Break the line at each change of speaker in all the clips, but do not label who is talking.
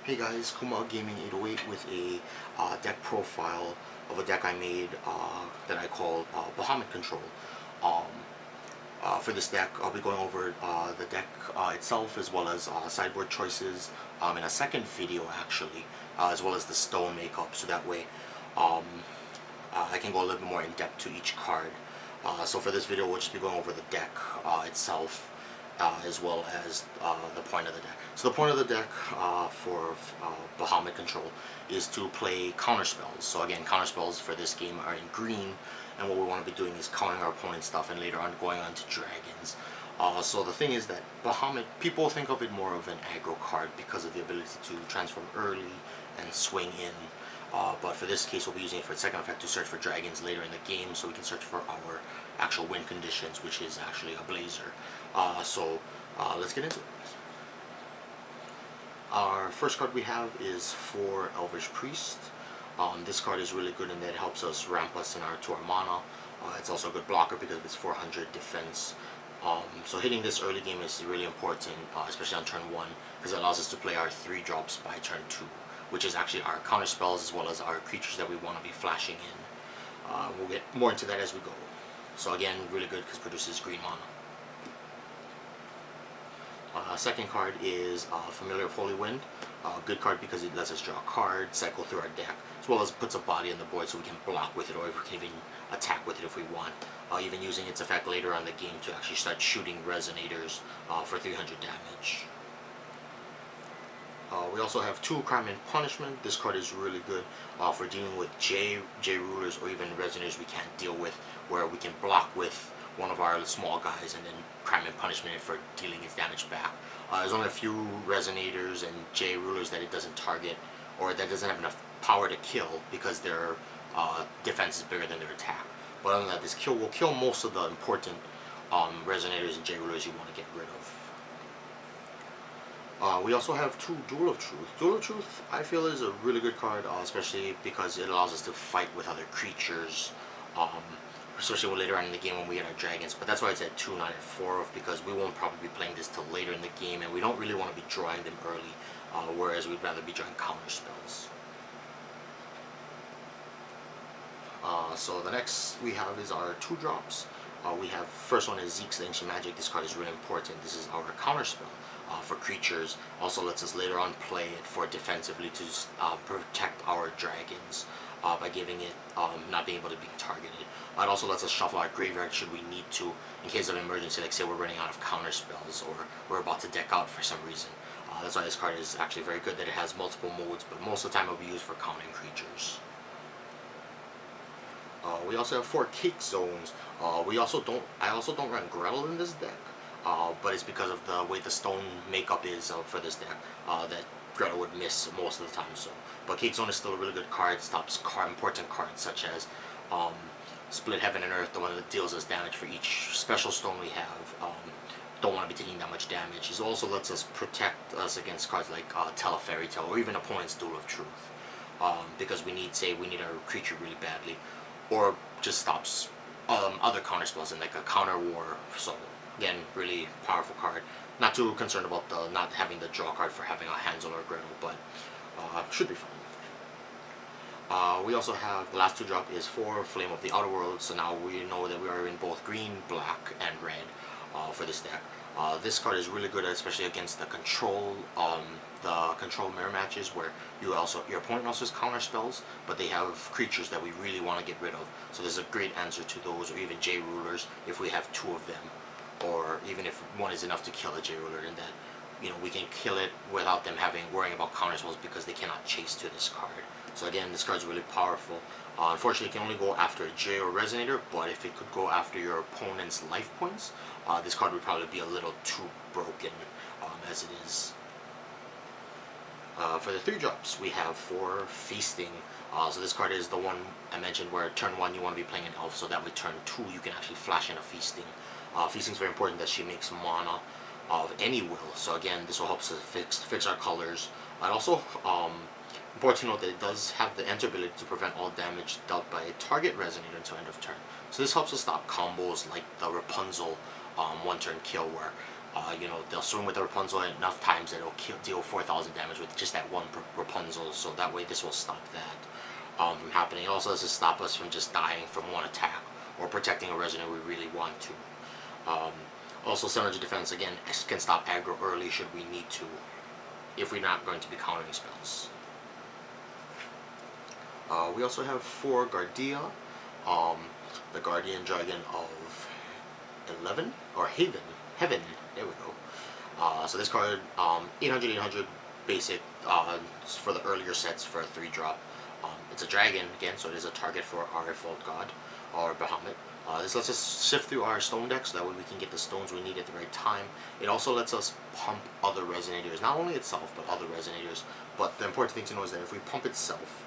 Hey guys, Kuma Gaming 808 with a deck profile of a deck I made that I call Bahamut Control. Um, for this deck, I'll be going over the deck itself as well as sideboard choices in a second video actually, as well as the stone makeup, so that way um, I can go a little bit more in depth to each card. So for this video, we'll just be going over the deck itself, as well as the point of the deck. So the point of the deck for Bahamut Control is to play counter spells. So again, counter spells for this game are in green, and what we want to be doing is countering our opponent's stuff and later on going on to dragons. So the thing is that Bahamut, people think of it more of an aggro card because of the ability to transform early and swing in. But for this case, we'll be using it for its second effect to search for dragons later in the game, so we can search for our actual win conditions, which is actually a blazer. Let's get into it. Our first card we have is for Elvish Priest. This card is really good in that it helps us ramp us to our mana. It's also a good blocker because of its 400 defense. So hitting this early game is really important, especially on turn 1, because it allows us to play our 3 drops by turn 2, which is actually our counter spells as well as our creatures that we want to be flashing in. We'll get more into that as we go. So again, really good because it produces green mana. Second card is Familiar Foley Wind. Good card because it lets us draw a card, cycle through our deck, as well as puts a body on the board so we can block with it, or if we can even attack with it if we want. Even using its effect later on in the game to actually start shooting resonators for 300 damage. We also have 2 Crime and Punishment. This card is really good for dealing with J rulers or even resonators we can't deal with, where we can block with one of our small guys and then Crime and Punishment for dealing its damage back. There's only a few resonators and J rulers that it doesn't target, or that doesn't have enough power to kill because their defense is bigger than their attack. But other than that, this will kill most of the important resonators and J rulers you want to get rid of. We also have 2 Duel of Truth. Duel of Truth, I feel, is a really good card, especially because it allows us to fight with other creatures, especially later on in the game when we get our dragons. But that's why it's at 2, not at 4, because we won't probably be playing this till later in the game, and we don't really want to be drawing them early, whereas we'd rather be drawing counter spells. So the next we have is our 2 drops. We have, first one is Xeex, the Ancient Magic. This card is really important. This is our counter spell for creatures. Also lets us later on play it for defensively to protect our dragons by giving it not being able to be targeted. It also lets us shuffle our graveyard should we need to in case of emergency, like say we're running out of counter spells or we're about to deck out for some reason. That's why this card is actually very good, that it has multiple modes, but most of the time it will be used for countering creatures. We also have 4 Cake Zones. I also don't run Gretel in this deck, but it's because of the way the stone makeup is for this deck that Gretel would miss most of the time. But Cake Zone is still a really good card. It stops important cards such as Split Heaven and Earth, the one that deals us damage for each special stone we have. Don't want to be taking that much damage. It also lets us protect us against cards like Tell a Fairy Tale or even opponent's Duel of Truth, because we need our creature really badly, or just stops other counter spells in like a counter war. So again, really powerful card. Not too concerned about not having the draw card for having a Hansel or Gretel, but should be fine. We also have the last 2 drop is for Flame of the Outer World. So now we know that we are in both green, black, and red for this deck. This card is really good, especially against the control mirror matches, where your opponent also has counter spells, but they have creatures that we really want to get rid of. So there's a great answer to those, or even J rulers if we have 2 of them, or even if 1 is enough to kill a J ruler, in that we can kill it without them worrying about counter spells because they cannot chase to this card. So again, this card is really powerful. Unfortunately, it can only go after a J or Resonator, but if it could go after your opponent's life points, this card would probably be a little too broken as it is. For the 3 drops, we have 4 Feethsing. So this card is the one I mentioned where turn 1 you want to be playing an elf, so that way turn 2 you can actually flash in a Feethsing. Feethsing is very important that she makes mana of any will. So again, this will help us fix our colors. And also, important to note that it does have the enter ability to prevent all damage dealt by a target resonator until end of turn. So this helps us stop combos like the Rapunzel 1-turn kill, where You know, they'll swing with the Rapunzel enough times that it'll deal 4,000 damage with just that one Rapunzel, so that way this will stop that from happening. It also does to stop us from just dying from one attack, or protecting a resident we really want to. Also, 700 defense, again, can stop aggro early should we need to, if we're not going to be countering spells. We also have 4 Gardea, the Guardian Dragon of 11, or Heaven, there we go. So this card, 800 basic, for the earlier sets for a 3-drop. It's a dragon, again, so it is a target for our Faltgold, or Bahamut. This lets us shift through our stone deck, so that way we can get the stones we need at the right time. It also lets us pump other resonators, not only itself, but other resonators. But the important thing to know is that if we pump itself,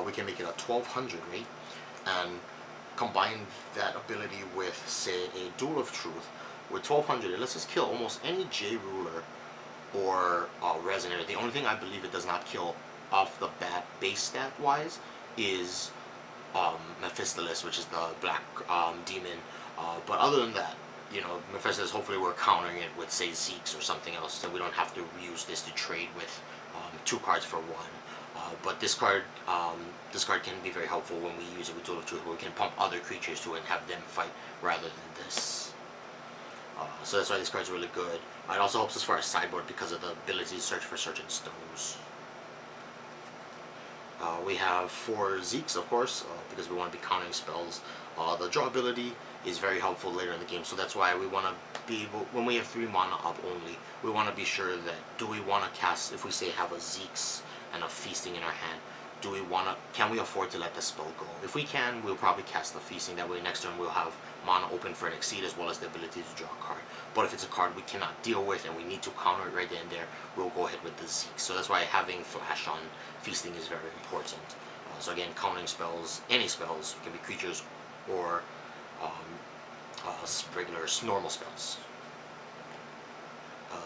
we can make it a 1200 rate, and combine that ability with, say, a Duel of Truth. With 1200, it lets us kill almost any J ruler or resonator. The only thing I believe it does not kill off the bat, base stat wise, is Mephistopheles, which is the black demon. But other than that, you know, Mephistopheles, hopefully we're countering it with, say, Xeex or something else, so we don't have to use this to trade with 2 cards for 1. But this card can be very helpful when we use it with Duel of Truth, where we can pump other creatures to it and have them fight rather than this. So that's why this card's really good. It also helps us for our sideboard because of the ability to search for certain stones. We have 4 Xeex, of course, because we want to be countering spells. The draw ability is very helpful later in the game, so that's why we want to be able, when we have 3 mana up only, we want to be sure that, do we want to cast, if we say have a Xeex and a Feethsing in our hand, can we afford to let the spell go? If we can, we'll probably cast the Feethsing. That way next turn we'll have mana open for an Exceed as well as the ability to draw a card. But if it's a card we cannot deal with and we need to counter it right then and there, we'll go ahead with the Xeex. So that's why having Flash on Feethsing is very important. So again, countering spells, any spells, can be creatures or regular normal spells.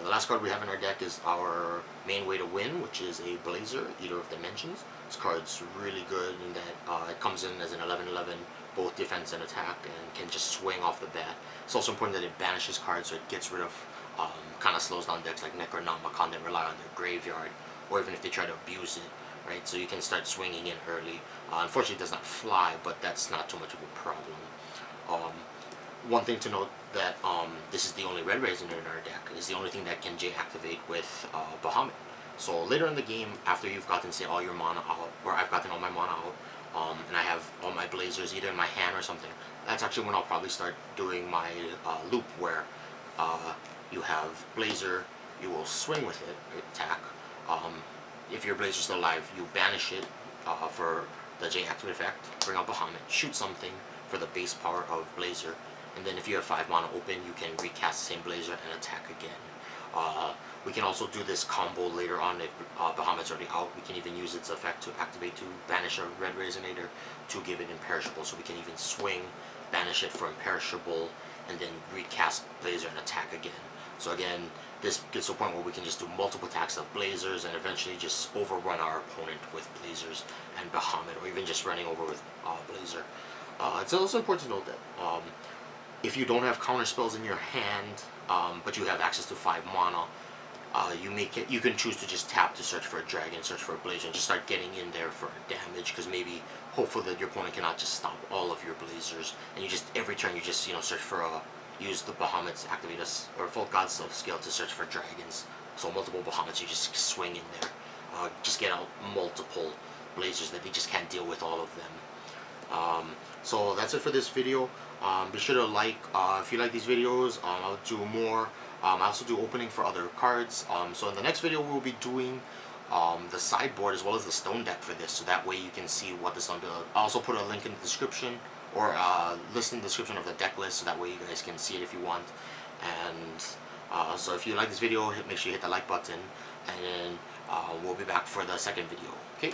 The last card we have in our deck is our main way to win, which is a Blazer, Eater of Dimensions. This card's really good in that it comes in as an 11/11, both defense and attack, and can just swing off the bat. It's also important that it banishes cards, so it gets rid of, kind of slows down decks like Necronomicon that rely on their graveyard, or even if they try to abuse it, right? So you can start swinging in early. Unfortunately, it does not fly, but that's not too much of a problem. One thing to note that this is the only red resonator in our deck. It's the only thing that can J-activate with Bahamut. So later in the game, after you've gotten, say, all your mana out, or I've gotten all my mana out, and I have all my Blazers either in my hand or something, that's actually when I'll probably start doing my loop where you have Blazer, you will swing with it, attack. If your Blazer's still alive, you banish it for the J-activate effect, bring out Bahamut, shoot something for the base power of Blazer, and then if you have 5 mana open, you can recast the same Blazer and attack again. We can also do this combo later on if Bahamut's already out. We can even use its effect to activate to banish a red resonator to give it imperishable. So we can even swing, banish it for imperishable, and then recast Blazer and attack again. So again, this gets to a point where we can just do multiple attacks of Blazers and eventually just overrun our opponent with Blazers and Bahamut, or even just running over with Blazer. It's also important to note that if you don't have counter spells in your hand, but you have access to 5 mana, you can choose to just tap to search for a dragon, search for a Blazer, and just start getting in there for damage, because maybe hopeful that your opponent cannot just stop all of your Blazers, and you just every turn you just search for use the Bahamuts, activate us or Faltgold's self-skill to search for dragons. So multiple Bahamuts, you just swing in there, just get out multiple Blazers that they just can't deal with all of them. So that's it for this video. Be sure to like, if you like these videos, I'll do more. I also do opening for other cards. So in the next video we'll be doing the sideboard as well as the stone deck for this, so that way you can see what the stone build. I'll also put a link in the description, or list in the description of the deck list, so that way you guys can see it if you want. And so if you like this video, make sure you hit the like button, and then we'll be back for the second video. Okay.